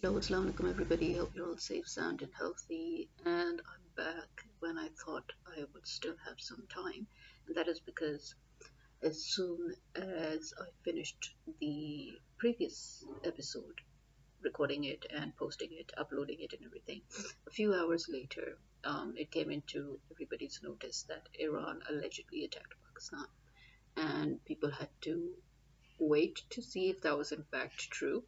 Hello, assalamu alaikum everybody. Hope you're all safe, sound, and healthy. And I'm back when I thought I would still have some time. And that is because as soon as I finished the previous episode, recording it and posting it, uploading it, and everything, a few hours later, it came into everybody's notice that Iran allegedly attacked Pakistan. And people had to wait to see if that was in fact true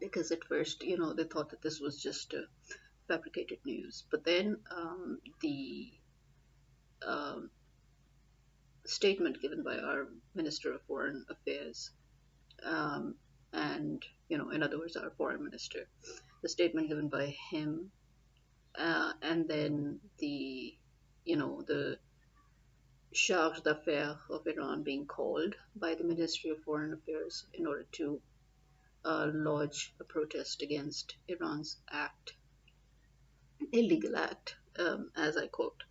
because at first, they thought that this was just fabricated news. But then the um, statement given by our Minister of Foreign Affairs, um, and in other words, our Foreign Minister, the statement given by him, and then the charge d'affaires of Iran being called by the Ministry of Foreign Affairs in order to lodge a protest against Iran's illegal act, as I quote,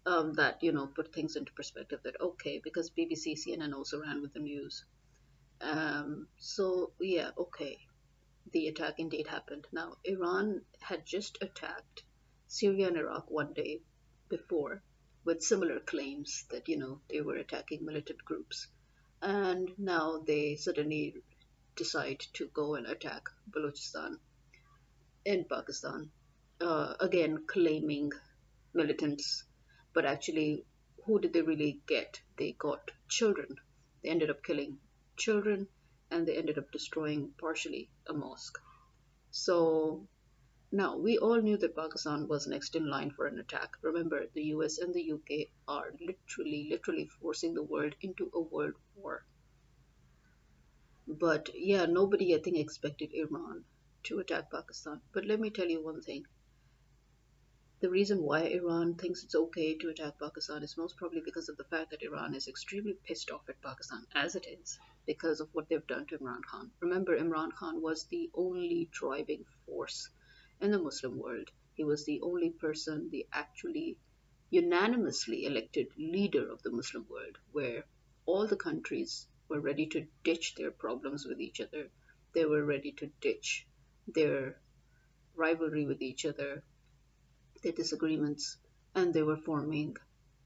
that put things into perspective. That okay, because BBC, CNN also ran with the news. So yeah, okay, the attack indeed happened. Now Iran had just attacked Syria and Iraq one day before with similar claims that they were attacking militant groups, and now they suddenly decide to go and attack Balochistan in Pakistan, again claiming militants, but actually, who did they really get? They got children. They ended up killing children and they ended up destroying partially a mosque. So now we all knew that Pakistan was next in line for an attack. Remember, the US and the UK are literally forcing the world into a world war. But yeah, nobody I think expected Iran to attack Pakistan. But let me tell you one thing. The reason why Iran thinks it's okay to attack Pakistan is most probably because of the fact that Iran is extremely pissed off at Pakistan, as it is, because of what they've done to Imran Khan. Remember, Imran Khan was the only driving force in the Muslim world. He was the only person, the actually unanimously elected leader of the Muslim world, where all the countries were ready to ditch their problems with each other. They were ready to ditch their rivalry with each other, their disagreements, and they were forming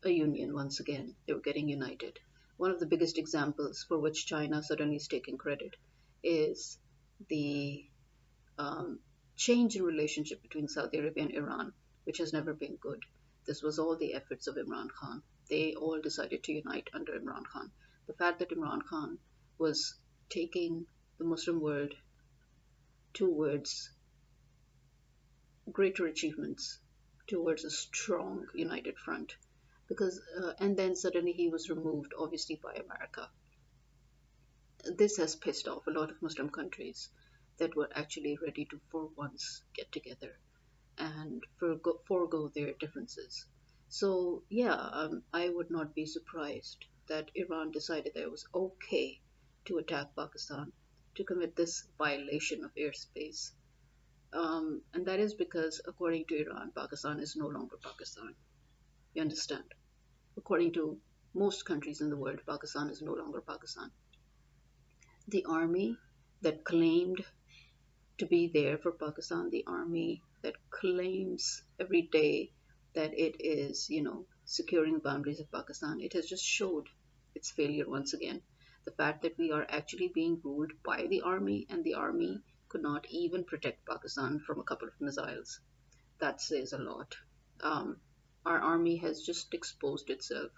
a union once again. They were getting united. One of the biggest examples for which China suddenly is taking credit is the um, change in relationship between Saudi Arabia and Iran, which has never been good. This was all the efforts of Imran Khan. They all decided to unite under Imran Khan. The fact that Imran Khan was taking the Muslim world towards greater achievements, towards a strong united front, because and then suddenly he was removed obviously by America. This has pissed off a lot of Muslim countries that were actually ready to for once get together and forego their differences. So yeah, I would not be surprised that Iran decided that it was okay to attack Pakistan, to commit this violation of airspace. And that is because, according to Iran, Pakistan is no longer Pakistan. You understand? According to most countries in the world, Pakistan is no longer Pakistan. The army that claimed to be there for Pakistan, the army that claims every day that it is, securing the boundaries of Pakistan, it has just showed its failure once again. The fact that we are actually being ruled by the army and the army could not even protect Pakistan from a couple of missiles. That says a lot. Um, our army has just exposed itself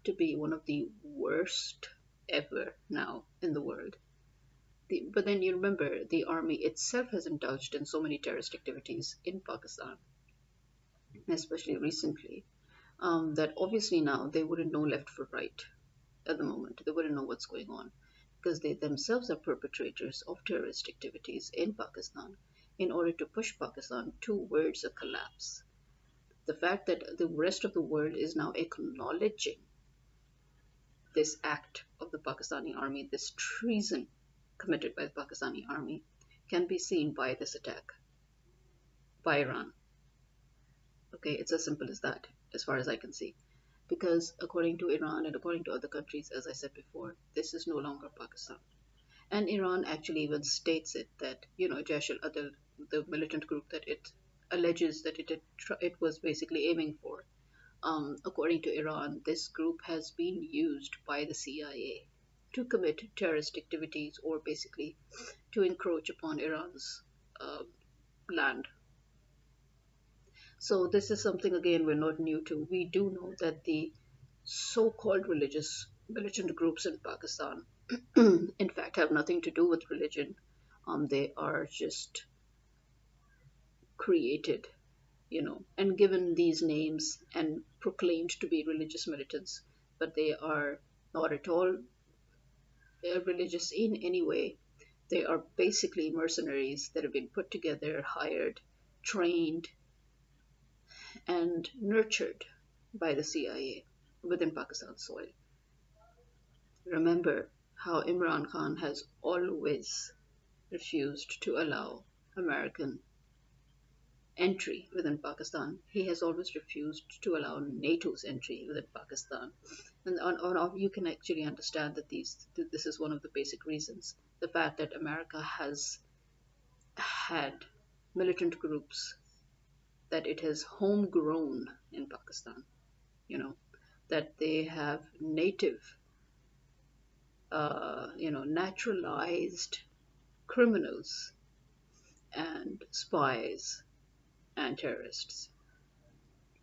to be one of the worst ever now in the world. But then you remember the army itself has indulged in so many terrorist activities in Pakistan, especially recently, that obviously now they wouldn't know left from right at the moment. They wouldn't know what's going on because they themselves are perpetrators of terrorist activities in Pakistan in order to push Pakistan towards a collapse. The fact that the rest of the world is now acknowledging this act of the Pakistani army, this treason committed by the Pakistani army, can be seen by this attack by Iran. Okay, it's as simple as that, as far as I can see. Because according to Iran and according to other countries, as I said before, this is no longer Pakistan. And Iran actually even states it that, Jaish al-Adl, the militant group that it alleges that it was basically aiming for. According to Iran, this group has been used by the CIA to commit terrorist activities or basically to encroach upon Iran's uh, land. So this is something again we're not new to. We do know that the so-called religious militant groups in Pakistan, in fact, have nothing to do with religion. They are just created, and given these names and proclaimed to be religious militants, but they are not at all religious in any way. They are basically mercenaries that have been put together, hired, trained, and nurtured by the CIA within Pakistan's soil. Remember how Imran Khan has always refused to allow American entry within Pakistan. He has always refused to allow NATO's entry within Pakistan. And you can actually understand that this is one of the basic reasons. The fact that America has had militant groups that it has homegrown in Pakistan, you know, that they have native, naturalized criminals and spies and terrorists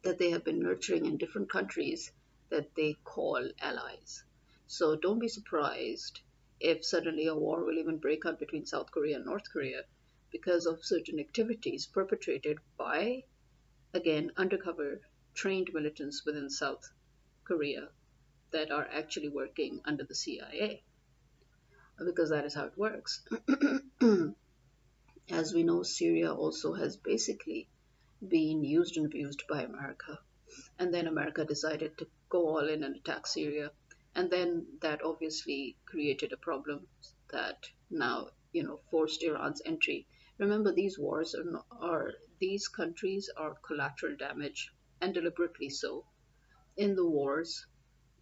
that they have been nurturing in different countries that they call allies. So don't be surprised if suddenly a war will even break out between South Korea and North Korea because of certain activities perpetrated by, again, undercover trained militants within South Korea that are actually working under the CIA, because that is how it works. As we know, Syria also has basically been used and abused by America. And then America decided to go all in and attack Syria. And then that obviously created a problem that now, forced Iran's entry. Remember, these wars these countries are collateral damage, and deliberately so, in the wars,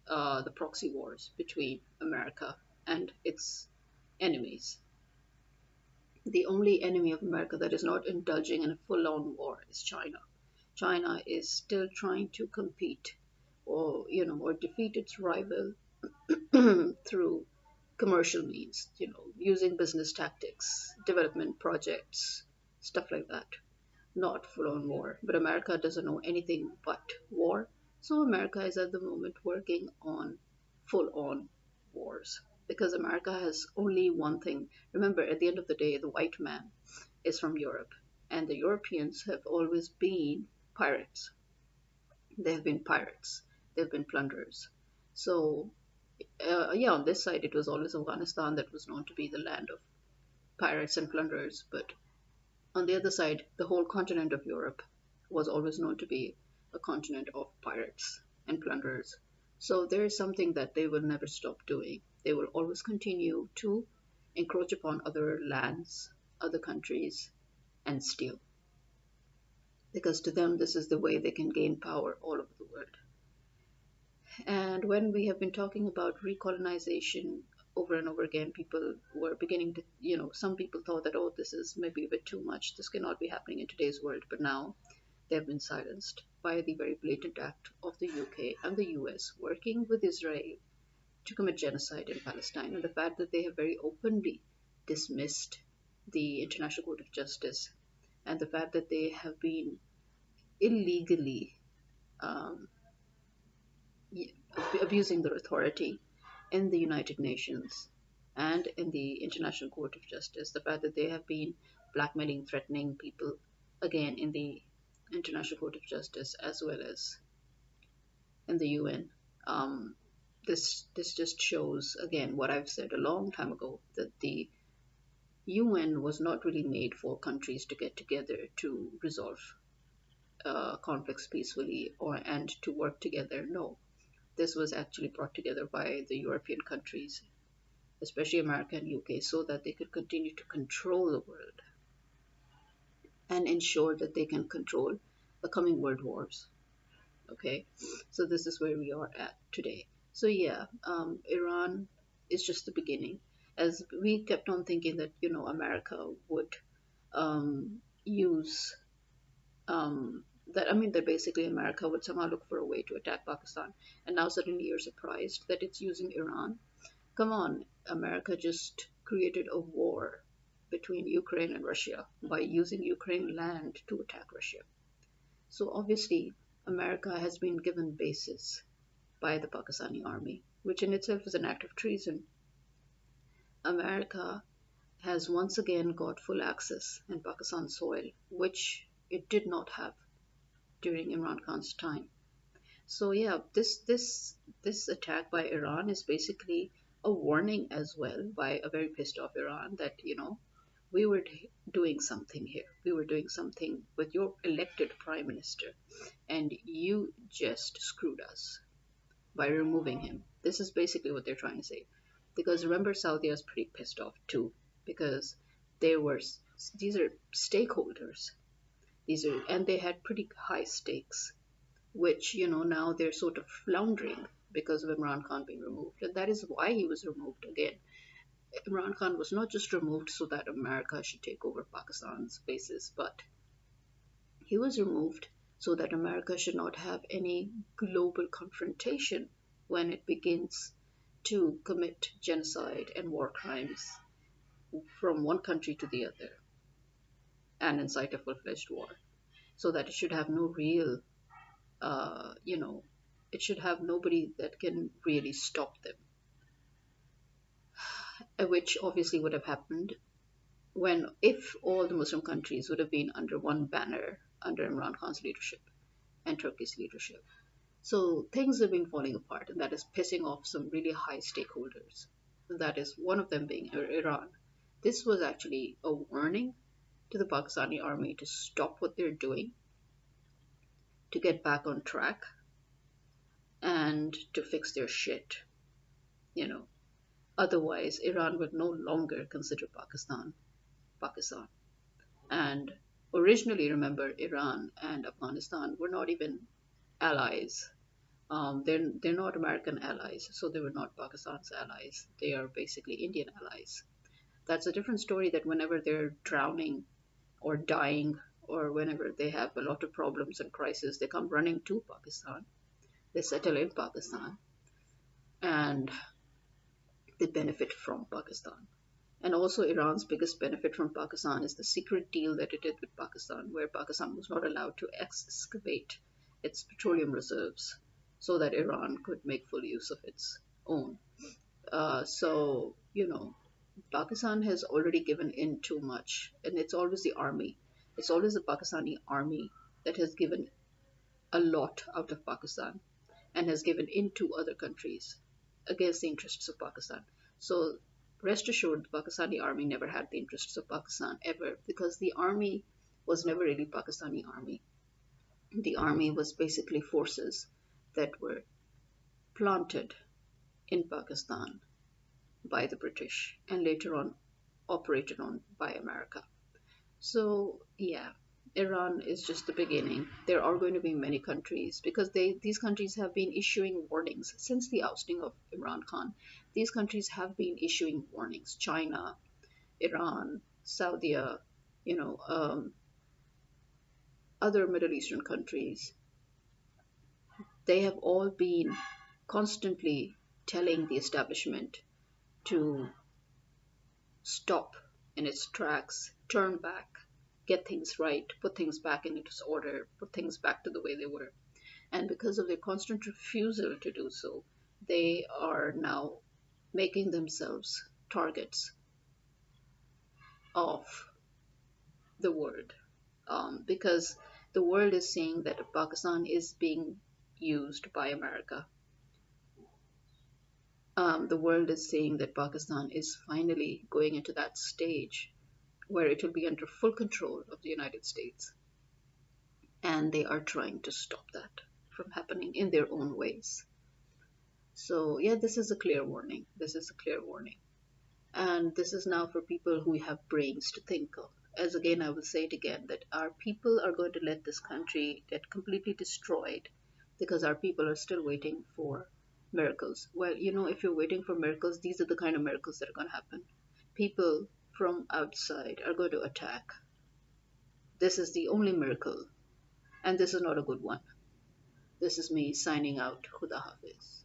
the proxy wars between America and its enemies. The only enemy of America that is not indulging in a full-on war is China. China is still trying to compete or defeat its rival through commercial means, using business tactics, development projects, stuff like that. Not full on war. But America doesn't know anything but war. So America is at the moment working on full on wars. Because America has only one thing. Remember, at the end of the day, the white man is from Europe. And the Europeans have always been pirates. They have been pirates. They've been plunderers. So, yeah, on this side, it was always Afghanistan that was known to be the land of pirates and plunderers. But on the other side, the whole continent of Europe was always known to be a continent of pirates and plunderers. So there is something that they will never stop doing. They will always continue to encroach upon other lands, other countries, and steal. Because to them, this is the way they can gain power all over the world. And when we have been talking about recolonization over and over again, people were beginning to, some people thought that, oh, this is maybe a bit too much. This cannot be happening in today's world. But now they have been silenced by the very blatant act of the UK and the US working with Israel to commit genocide in Palestine. And the fact that they have very openly dismissed the International Court of Justice, and the fact that they have been illegally um, abusing their authority in the United Nations and in the International Court of Justice, the fact that they have been blackmailing, threatening people again in the International Court of Justice as well as in the UN. Um, this just shows again what I've said a long time ago, that the UN was not really made for countries to get together to resolve conflicts peacefully and to work together. No, this was actually brought together by the European countries, especially America and UK, so that they could continue to control the world and ensure that they can control the coming world wars. Okay, so this is where we are at today. So yeah, Iran is just the beginning. as we kept on thinking that, America would use that, I mean, that basically America would somehow look for a way to attack Pakistan. And now suddenly you're surprised that it's using Iran. Come on, America just created a war between Ukraine and Russia by using Ukraine land to attack Russia. So obviously, America has been given bases by the Pakistani army, which in itself is an act of treason. America has once again got full access in Pakistan soil, which it did not have during Imran Khan's time. So yeah, this attack by Iran is basically a warning as well by a very pissed off Iran that, we were doing something here. We were doing something with your elected prime minister, and you just screwed us by removing him. This is basically what they're trying to say. Because remember, Saudi is pretty pissed off too, because they were these are stakeholders. And they had pretty high stakes, which now they're sort of floundering because of Imran Khan being removed, and that is why he was removed again. Imran Khan was not just removed so that America should take over Pakistan's bases, but he was removed so that America should not have any global confrontation when it begins to commit genocide and war crimes from one country to the other and incite a full-fledged war, so that it should have no real, uh, you know, it should have nobody that can really stop them, which obviously would have happened when, if all the Muslim countries would have been under one banner under Imran Khan's leadership and Turkey's leadership. So things have been falling apart, and that is pissing off some really high stakeholders. That is one of them being Iran. This was actually a warning to the Pakistani army to stop what they're doing, to get back on track, and to fix their shit. You know, otherwise Iran would no longer consider Pakistan. And originally, remember, Iran and Afghanistan were not even allies. They're not American allies, so they were not Pakistan's allies. They are basically Indian allies. That's a different story. That whenever they're drowning or dying, or whenever they have a lot of problems and crisis, they come running to Pakistan. They settle in Pakistan, and they benefit from Pakistan. And also, Iran's biggest benefit from Pakistan is the secret deal that it did with Pakistan, where Pakistan was not allowed to excavate its petroleum reserves so that Iran could make full use of its own. So, Pakistan has already given in too much, and it's always the army. It's always the Pakistani army that has given a lot out of Pakistan and has given in to other countries against the interests of Pakistan. So rest assured, the Pakistani army never had the interests of Pakistan ever, because the army was never really Pakistani army. The army was basically forces that were planted in Pakistan by the British and later on operated on by America. So yeah, Iran is just the beginning. There are going to be many countries, because these countries have been issuing warnings since the ousting of Imran Khan. These countries have been issuing warnings. China, Iran, Saudi, you know, other Middle Eastern countries. They have all been constantly telling the establishment to stop in its tracks, turn back, get things right, put things back in its order, put things back to the way they were. And because of their constant refusal to do so, they are now making themselves targets of the world. Because the world is seeing that Pakistan is being used by America. The world is saying that Pakistan is finally going into that stage where it will be under full control of the United States. And they are trying to stop that from happening in their own ways. So, yeah, this is a clear warning. This is a clear warning. And this is now for people who have brains to think of. As again, I will say it again, that our people are going to let this country get completely destroyed because our people are still waiting for Miracles. Well, if you're waiting for miracles, these are the kind of miracles that are going to happen. People from outside are going to attack. This is the only miracle, and this is not a good one. This is me signing out. Khuda Hafiz.